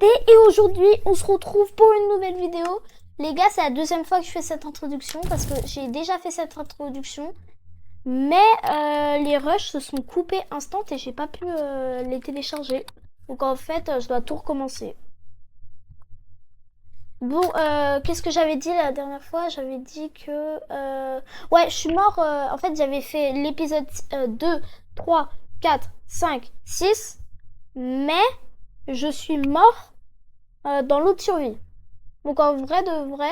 été et aujourd'hui on se retrouve pour une nouvelle vidéo. Les gars, c'est la deuxième fois que je fais cette introduction parce que j'ai déjà fait cette introduction. Mais les rushs se sont coupés instant et j'ai pas pu les télécharger. Donc en fait, je dois tout recommencer. Bon, qu'est-ce que j'avais dit la dernière fois? J'avais dit que... Ouais, je suis mort... en fait, j'avais fait l'épisode 2, 3, 4, 5, 6. Mais je suis mort dans l'autre survie. Donc en vrai de vrai...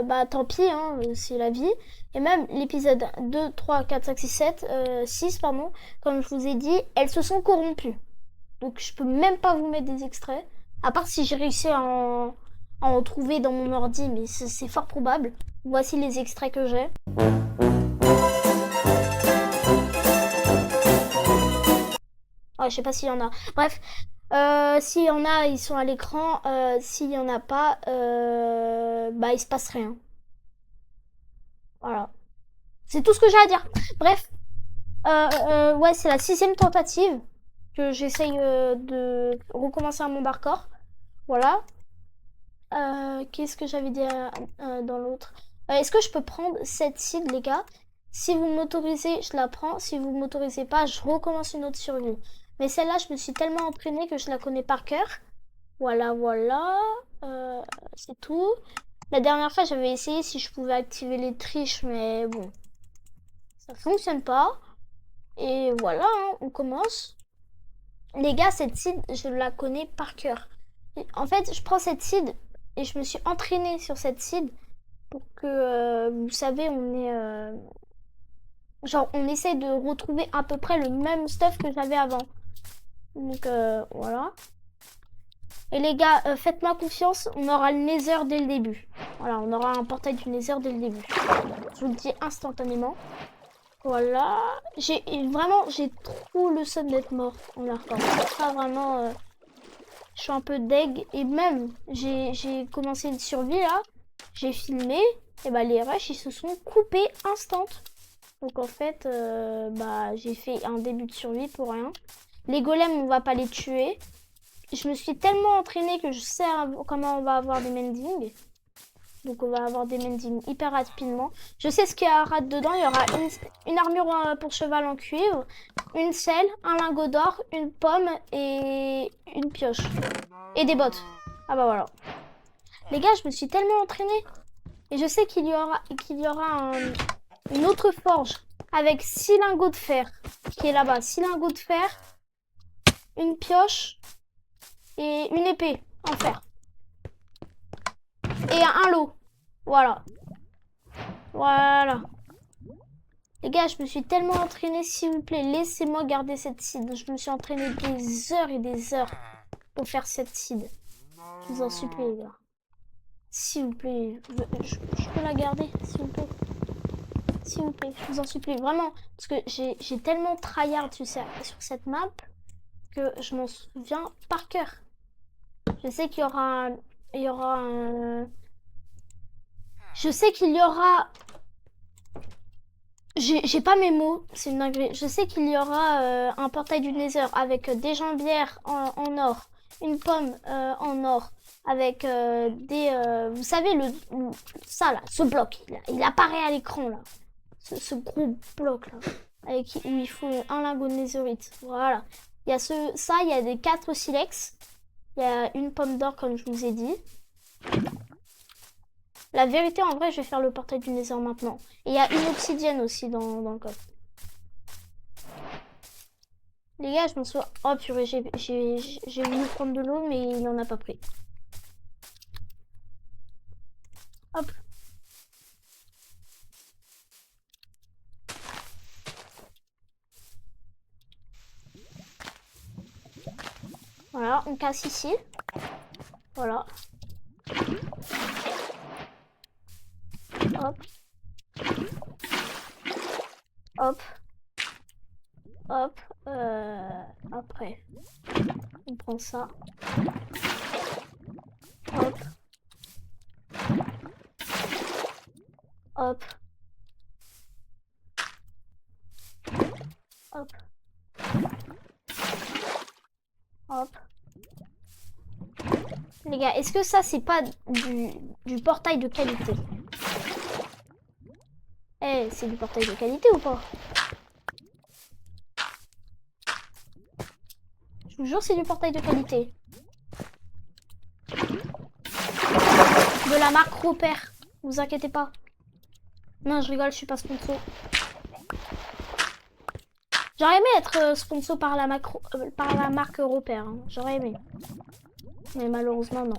bah tant pis, hein, c'est la vie. Et même l'épisode 2, 3, 4, 5, 6, 7, 6, pardon, comme je vous ai dit, elles se sont corrompues. Donc je peux même pas vous mettre des extraits. À part si j'ai réussi à en trouver dans mon ordi, mais c'est fort probable. Voici les extraits que j'ai. Ah, je sais pas s'il y en a. Bref, s'il y en a, ils sont à l'écran. S'il y en a pas, bah il se passe rien. Voilà. C'est tout ce que j'ai à dire. Bref, ouais, c'est la 6e tentative que j'essaye de recommencer un monde hardcore. Voilà. Qu'est-ce que j'avais dit dans l'autre? Est-ce que je peux prendre cette seed, les gars? Si vous m'autorisez, je la prends. Si vous m'autorisez pas, je recommence une autre survie. Mais celle-là, je me suis tellement entraînée que je la connais par cœur. Voilà, voilà. C'est tout. La dernière fois, j'avais essayé si je pouvais activer les triches, mais bon, ça fonctionne pas. Et voilà, hein, on commence. Les gars, cette seed, je la connais par cœur. En fait, je prends cette seed et je me suis entraînée sur cette seed pour que, vous savez, on est... genre, on essaie de retrouver à peu près le même stuff que j'avais avant. Donc, voilà. Et les gars, faites-moi confiance, on aura le Nether dès le début. Voilà, on aura un portail du Nether dès le début. Je vous le dis instantanément. Voilà. J'ai trop le seum d'être mort en hardcore. Ça, vraiment, je suis un peu deg. Et même, j'ai commencé une survie là. J'ai filmé. Et bah, les rushs, ils se sont coupés instant. Donc, en fait, bah, j'ai fait un début de survie pour rien. Les golems, on va pas les tuer. Je me suis tellement entraînée que je sais comment on va avoir des mendings. Donc on va avoir des mendings hyper rapidement. Je sais ce qu'il y a dedans. Il y aura une armure pour cheval en cuivre, une selle, un lingot d'or, une pomme et une pioche. Et des bottes. Ah bah voilà. Les gars, je me suis tellement entraînée. Et je sais qu'il y aura une autre forge avec 6 lingots de fer qui est là-bas. 6 lingots de fer, une pioche et une épée en fer. Et un lot. Voilà. Voilà. Les gars, je me suis tellement entraînée, s'il vous plaît, laissez-moi garder cette seed. Je me suis entraînée des heures et des heures pour faire cette seed. Je vous en supplie, les gars. S'il vous plaît, je peux la garder, s'il vous plaît. S'il vous plaît, je vous en supplie, vraiment. Parce que j'ai tellement tryhard sur cette map que je m'en souviens par cœur. Je sais qu'il y aura je sais qu'il y aura... J'ai pas mes mots, c'est une dinguerie. Je sais qu'il y aura un portail du Nether avec des jambières en or, une pomme en or, avec vous savez, ça là, ce bloc, il apparaît à l'écran là. Ce gros bloc là, où il faut un lingot de netherite. Voilà. Il y a ça, il y a des 4 silex. Il y a une pomme d'or comme je vous ai dit. La vérité, en vrai, je vais faire le portail du Nether maintenant. Et il y a une obsidienne aussi dans le coffre. Les gars, je me souviens... Oh purée, j'ai voulu prendre de l'eau, mais il n'en a pas pris. Hop. Voilà, on casse ici. Voilà. Hop. Hop. Hop. Après, on prend ça. Hop. Hop. Hop. Hop. Les gars, est-ce que ça, c'est pas du portail de qualité? Eh, c'est du portail de qualité ou pas? Je vous jure, c'est du portail de qualité. De la marque Repère. Vous inquiétez pas. Non, je rigole, je suis pas sponsor. J'aurais aimé être sponsor par la marque Repère. Hein. J'aurais aimé. Mais malheureusement, non.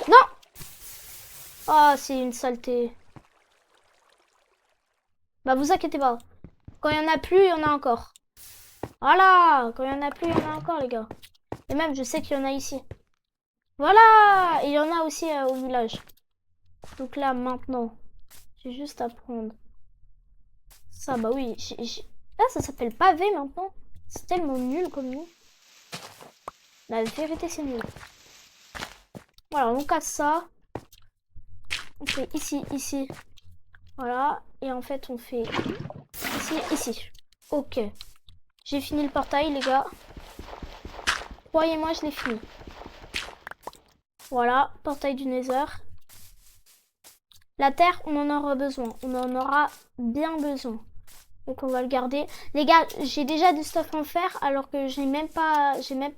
Non! Oh, c'est une saleté. Bah, vous inquiétez pas. Quand il y en a plus, il y en a encore. Voilà! Quand il y en a plus, il y en a encore, les gars. Et même, je sais qu'il y en a ici. Voilà! Et il y en a aussi au village. Donc là, maintenant, j'ai juste à prendre ça. Bah oui, là, ça s'appelle pavé maintenant. C'est tellement nul comme nous. La vérité, c'est nul. Voilà, on casse ça. On fait ici, ici. Voilà. Et en fait, on fait ici, ici. Ok. J'ai fini le portail, les gars. Croyez-moi, je l'ai fini. Voilà, portail du Nether. La terre, on en aura besoin. On en aura bien besoin. Donc on va le garder. Les gars, j'ai déjà du stuff en fer alors que j'ai même pas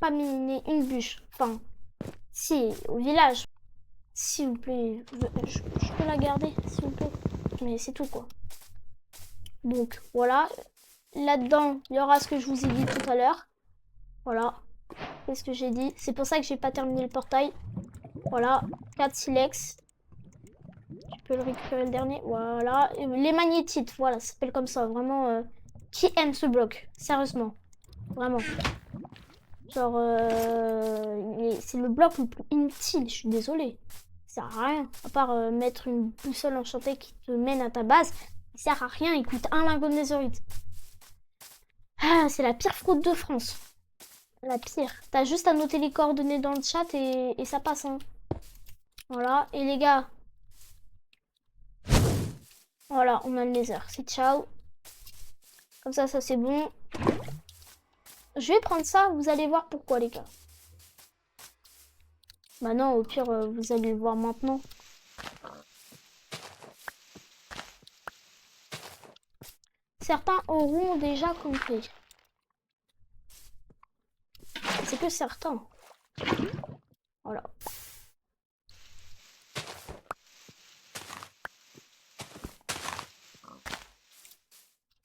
miné une bûche. Enfin, si, au village. S'il vous plaît, je peux la garder, s'il vous plaît. Mais c'est tout, quoi. Donc, voilà. Là-dedans, il y aura ce que je vous ai dit tout à l'heure. Voilà. Qu'est-ce que j'ai dit? C'est pour ça que j'ai pas terminé le portail. Voilà. 4 silex. Tu peux le récupérer le dernier. Voilà. Et les magnétites, voilà, ça s'appelle comme ça. Vraiment, qui aime ce bloc? Sérieusement. Vraiment. Genre, c'est le bloc le plus inutile, je suis désolée. Ça sert à rien. À part mettre une boussole enchantée qui te mène à ta base. Il sert à rien, il coûte un lingot de netherite. Ah, c'est la pire fraude de France. La pire. T'as juste à noter les coordonnées dans le chat et ça passe. Hein. Voilà. Et les gars. Voilà, on a le nether. C'est ciao. Comme ça c'est bon. Je vais prendre ça, vous allez voir pourquoi, les gars. Bah non, au pire, vous allez le voir maintenant. Certains auront déjà compris. C'est que certains. Voilà.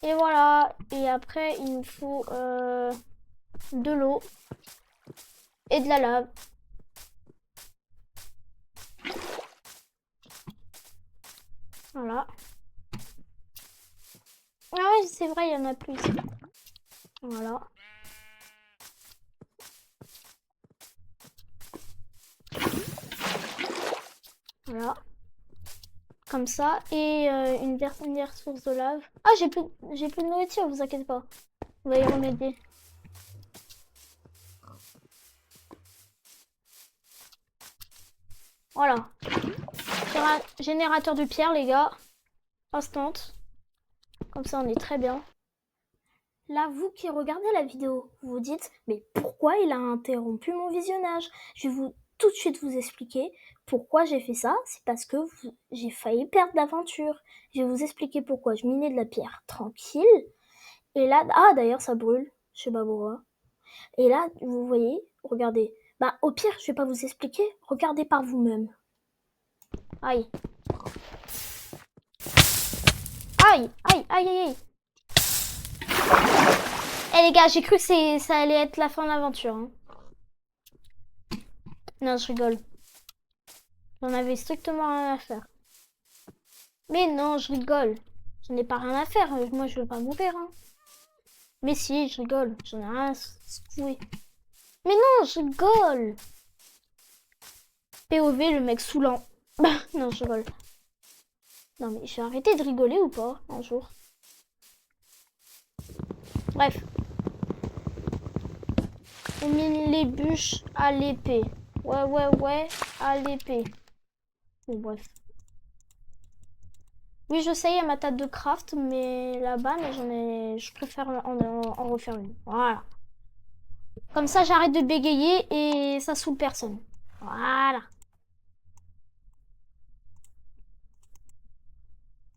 Et voilà. Et après, il nous faut de l'eau et de la lave. Voilà. Ah ouais, c'est vrai, il y en a plus. Voilà. Voilà. Comme ça. Et une dernière source de lave. Ah, j'ai plus de nourriture, vous inquiétez pas. On va y remédier. Voilà. Générateur de pierre, les gars. Instant. Comme ça, on est très bien. Là, vous qui regardez la vidéo, vous vous dites, mais pourquoi il a interrompu mon visionnage? Je vais tout de suite vous expliquer pourquoi j'ai fait ça. C'est parce que j'ai failli perdre l'aventure. Je vais vous expliquer pourquoi. Je minais de la pierre tranquille. Et là, ah d'ailleurs, ça brûle. Je sais pas pourquoi. Et là, vous voyez, regardez. Bah, au pire, je vais pas vous expliquer. Regardez par vous-même. Aïe. Aïe, aïe, aïe, aïe, aïe. Eh les gars, j'ai cru que ça allait être la fin de l'aventure. Hein. Non, je rigole. J'en avais strictement rien à faire. Mais non, je rigole. J'en ai pas rien à faire. Moi, je veux pas mourir. Hein. Mais si, je rigole. J'en ai rien à secouer. Mais non, je rigole. POV, le mec saoulant. Non, je rigole. Non, mais je vais arrêter de rigoler ou pas un jour. Bref. On mine les bûches à l'épée. Ouais, à l'épée. Bon, bref. Oui, je sais, il y a ma table de craft, mais là-bas, mais je préfère en refaire une. Voilà. Comme ça, j'arrête de bégayer et ça saoule personne. Voilà.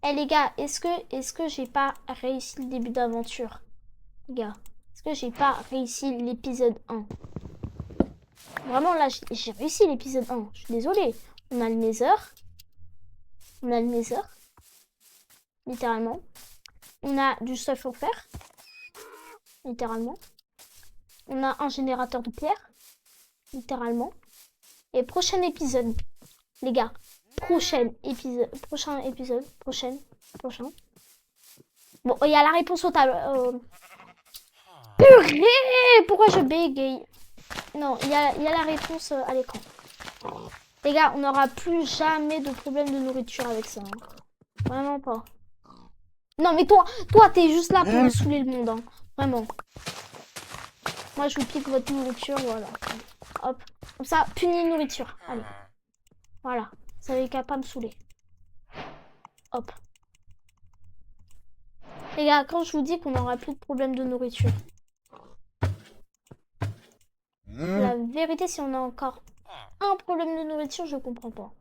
Eh les gars, est-ce que j'ai pas réussi le début d'aventure? Les gars, est-ce que j'ai pas réussi l'épisode 1? Vraiment là, j'ai réussi l'épisode 1. Je suis désolée. On a le Nether. On a le Nether. Littéralement. On a du stuff pour faire. Littéralement. On a un générateur de pierre. Littéralement. Et prochain épisode. Les gars. Prochain épisode. Prochain. Bon, il y a la réponse au tableau. Purée! Pourquoi je bégaye? Non, il y a la réponse à l'écran. Les gars, on n'aura plus jamais de problème de nourriture avec ça. Hein. Vraiment pas. Non, mais toi, t'es juste là pour me saouler le monde. Hein. Vraiment. Moi, je vous pique votre nourriture, voilà. Hop. Comme ça, puni nourriture. Allez. Voilà. Ça n'avait qu'à pas me saouler. Hop. Les gars, quand je vous dis qu'on n'aura plus de problème de nourriture. La vérité, si on a encore un problème de nourriture, je comprends pas.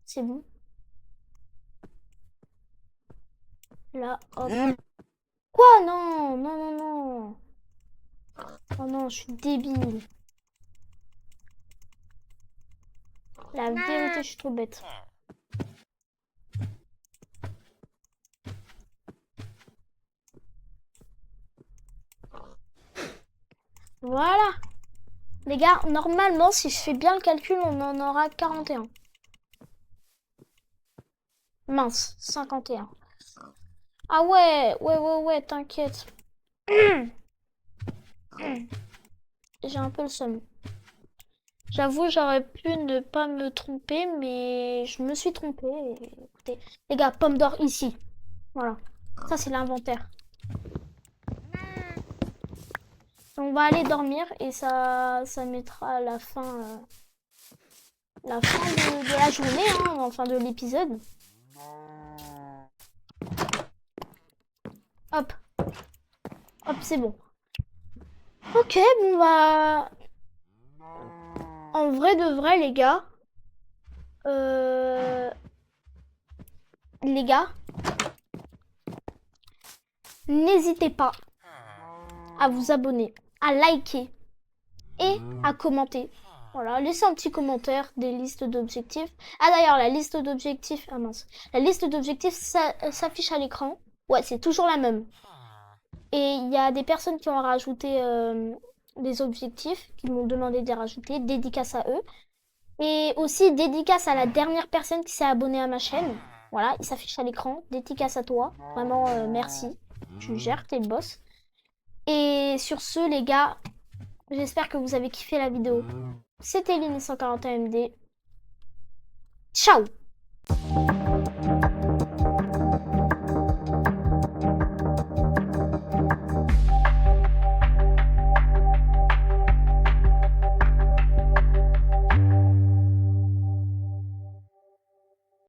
C'est bon. Là, hop. Quoi? Non, non, non, non. Oh non, je suis débile. La vérité, je suis trop bête. Voilà. Les gars, normalement, si je fais bien le calcul, on en aura 41. Mince, 51. Ah ouais, t'inquiète. J'ai un peu le seum. J'avoue, j'aurais pu ne pas me tromper, mais je me suis trompée. Écoutez, les gars, pomme d'or ici. Voilà. Ça, c'est l'inventaire. On va aller dormir et ça mettra la fin de la journée, hein, enfin de l'épisode. Hop. Hop, c'est bon. Ok, bon bah... En vrai de vrai, les gars. Les gars. N'hésitez pas à vous abonner, à liker et à commenter. Voilà, laissez un petit commentaire des listes d'objectifs. Ah d'ailleurs, la liste d'objectifs... Ah mince. La liste d'objectifs s'affiche à l'écran. Ouais, c'est toujours la même. Et il y a des personnes qui ont rajouté des objectifs, qui m'ont demandé de les rajouter, dédicace à eux. Et aussi dédicace à la dernière personne qui s'est abonnée à ma chaîne. Voilà, il s'affiche à l'écran. Dédicace à toi. Vraiment, merci. Tu gères, t'es le boss. Et sur ce, les gars, j'espère que vous avez kiffé la vidéo. C'était Lini141MD. Ciao!